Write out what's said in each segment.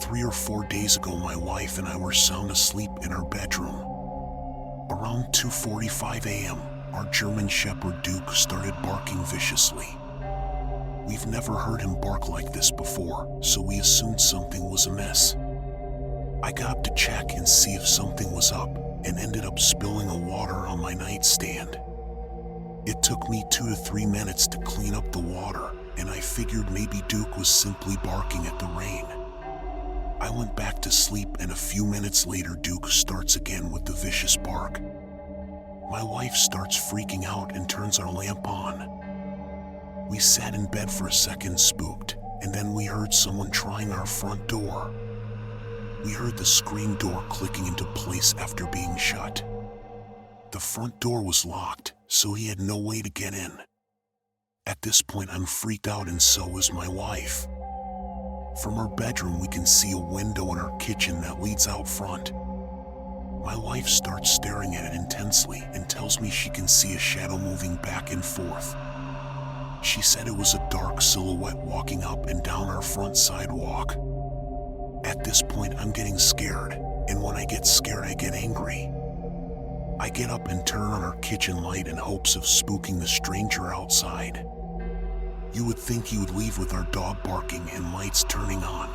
3 or 4 days ago, my wife and I were sound asleep in our bedroom. Around 2:45 a.m., our German Shepherd Duke started barking viciously. We've never heard him bark like this before, so we assumed something was amiss. I got up to check and see if something was up, and ended up spilling a water on my nightstand. It took me 2 to 3 minutes to clean up the water, and I figured maybe Duke was simply barking at the rain. I went back to sleep, and a few minutes later Duke starts again with the vicious bark. My wife starts freaking out and turns our lamp on. We sat in bed for a second spooked, and then we heard someone trying our front door. We heard the screen door clicking into place after being shut. The front door was locked, so he had no way to get in. At this point, I'm freaked out, and so is my wife. From our bedroom, we can see a window in our kitchen that leads out front. My wife starts staring at it intensely and tells me she can see a shadow moving back and forth. She said it was a dark silhouette walking up and down our front sidewalk. At this point, I'm getting scared, and when I get scared, I get angry. I get up and turn on our kitchen light in hopes of spooking the stranger outside. You would think he would leave with our dog barking and lights turning on.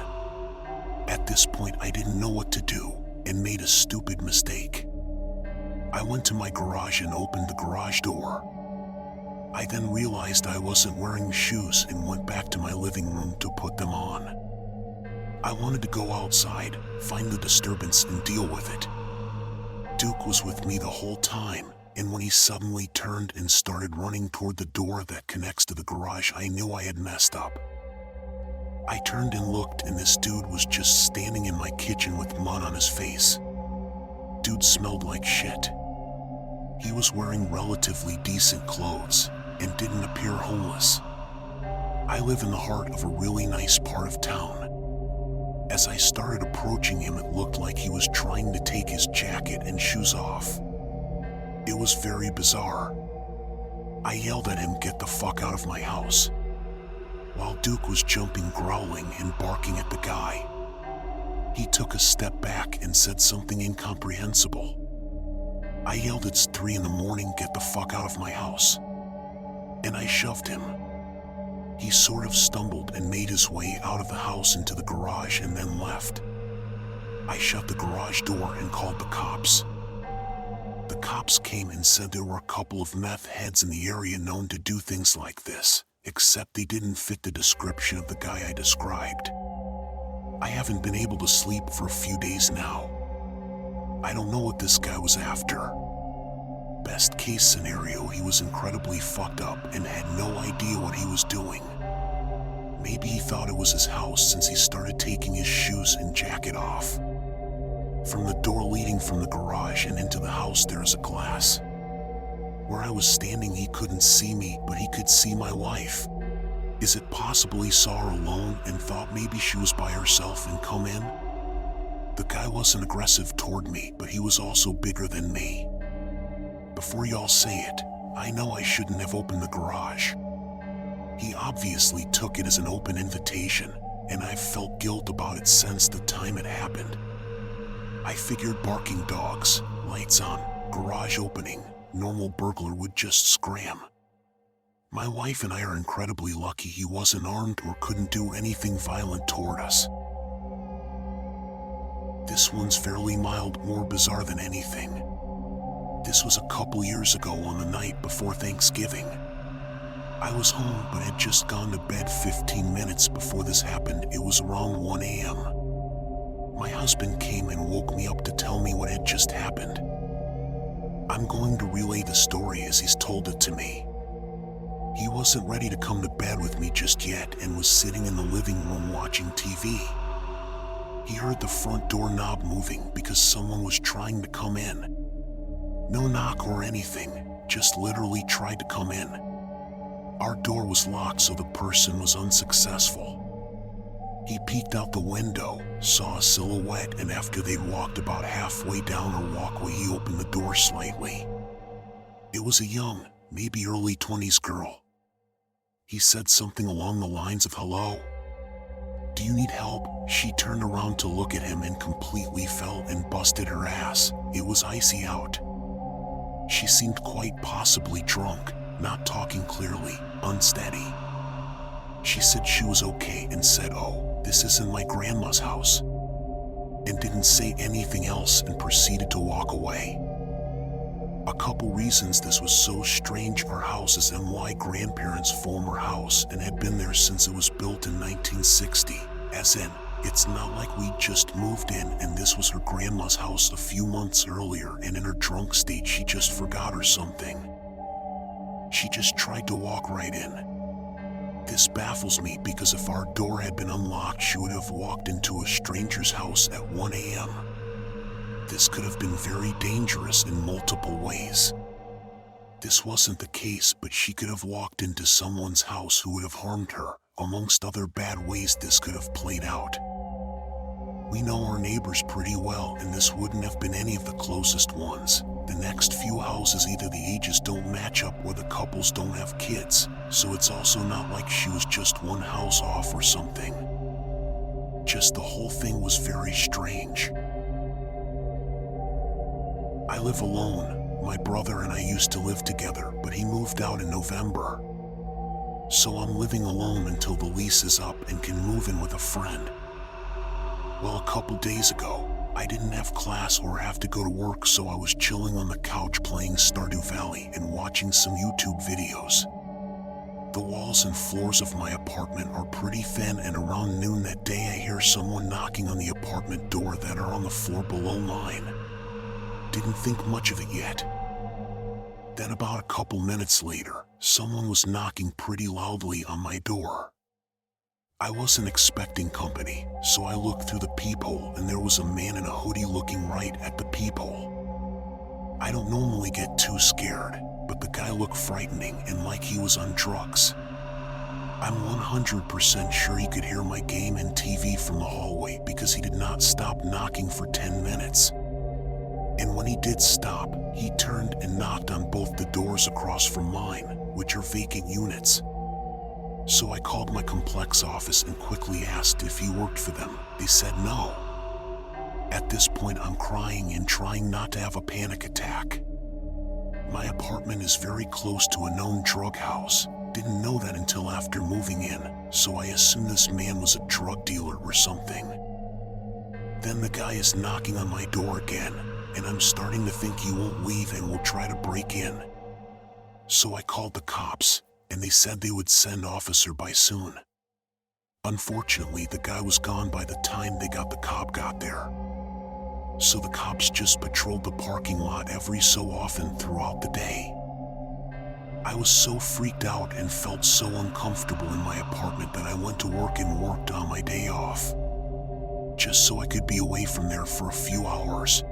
At this point, I didn't know what to do and made a stupid mistake. I went to my garage and opened the garage door. I then realized I wasn't wearing shoes and went back to my living room to put them on. I wanted to go outside, find the disturbance, and deal with it. Duke was with me the whole time, and when he suddenly turned and started running toward the door that connects to the garage, I knew I had messed up. I turned and looked, and this dude was just standing in my kitchen with mud on his face. Dude smelled like shit. He was wearing relatively decent clothes and didn't appear homeless. I live in the heart of a really nice part of town. As I started approaching him, it looked like he was trying to take his jacket and shoes off. It was very bizarre. I yelled at him, "Get the fuck out of my house," while Duke was jumping, growling, and barking at the guy. He took a step back and said something incomprehensible. I yelled, "It's 3 in the morning, get the fuck out of my house," and I shoved him. He sort of stumbled and made his way out of the house into the garage and then left. I shut the garage door and called the cops. The cops came and said there were a couple of meth heads in the area known to do things like this, except they didn't fit the description of the guy I described. I haven't been able to sleep for a few days now. I don't know what this guy was after. Best case scenario, he was incredibly fucked up and had no idea what he was doing. Maybe he thought it was his house since he started taking his shoes and jacket off. From the door leading from the garage and into the house, there is a glass. Where I was standing, he couldn't see me, but he could see my wife. Is it possible he saw her alone and thought maybe she was by herself and come in? The guy wasn't aggressive toward me, but he was also bigger than me. Before y'all say it, I know I shouldn't have opened the garage. He obviously took it as an open invitation, and I've felt guilt about it since the time it happened. I figured barking dogs, lights on, garage opening, normal burglar would just scram. My wife and I are incredibly lucky he wasn't armed or couldn't do anything violent toward us. This one's fairly mild, more bizarre than anything. This was a couple years ago on the night before Thanksgiving. I was home but had just gone to bed 15 minutes before this happened. It was around 1 a.m. My husband came and woke me up to tell me what had just happened. I'm going to relay the story as he's told it to me. He wasn't ready to come to bed with me just yet and was sitting in the living room watching TV. He heard the front door knob moving because someone was trying to come in. No knock or anything, just literally tried to come in. Our door was locked, so the person was unsuccessful. He peeked out the window, saw a silhouette, and after they'd walked about halfway down our walkway, he opened the door slightly. It was a young, maybe early 20s girl. He said something along the lines of, "Hello? Do "Do you need help?" She turned around to look at him and completely fell and busted her ass. It was icy out. She seemed quite possibly drunk, not talking clearly, unsteady. She said she was okay and said, "Oh, this isn't my grandma's house," and didn't say anything else and proceeded to walk away. A couple reasons this was so strange. Our house is my grandparents' former house and had been there since it was built in 1960, as in, it's not like we just moved in and this was her grandma's house a few months earlier and in her drunk state she just forgot or something. She just tried to walk right in. This baffles me because if our door had been unlocked, she would have walked into a stranger's house at 1 a.m. This could have been very dangerous in multiple ways. This wasn't the case, but she could have walked into someone's house who would have harmed her. Amongst other bad ways this could have played out. We know our neighbors pretty well, and this wouldn't have been any of the closest ones. The next few houses, either the ages don't match up or the couples don't have kids, so it's also not like she was just one house off or something. Just the whole thing was very strange. I live alone. My brother and I used to live together, but he moved out in November. So I'm living alone until the lease is up and can move in with a friend. Well, a couple days ago, I didn't have class or have to go to work, so I was chilling on the couch playing Stardew Valley and watching some YouTube videos. The walls and floors of my apartment are pretty thin, and around noon that day I hear someone knocking on the apartment door that are on the floor below mine. Didn't think much of it yet. Then about a couple minutes later, someone was knocking pretty loudly on my door. I wasn't expecting company, so I looked through the peephole and there was a man in a hoodie looking right at the peephole. I don't normally get too scared, but the guy looked frightening and like he was on drugs. I'm 100% sure he could hear my game and TV from the hallway because he did not stop knocking for 10 minutes. And when he did stop, he turned and knocked on both the doors across from mine, which are vacant units. So I called my complex office and quickly asked if he worked for them. They said no. At this point I'm crying and trying not to have a panic attack. My apartment is very close to a known drug house. Didn't know that until after moving in, so I assumed this man was a drug dealer or something. Then the guy is knocking on my door again, and I'm starting to think he won't leave and will try to break in. So I called the cops, and they said they would send officer by soon. Unfortunately, the guy was gone by the time the cop got there. So the cops just patrolled the parking lot every so often throughout the day. I was so freaked out and felt so uncomfortable in my apartment that I went to work and worked on my day off, just so I could be away from there for a few hours.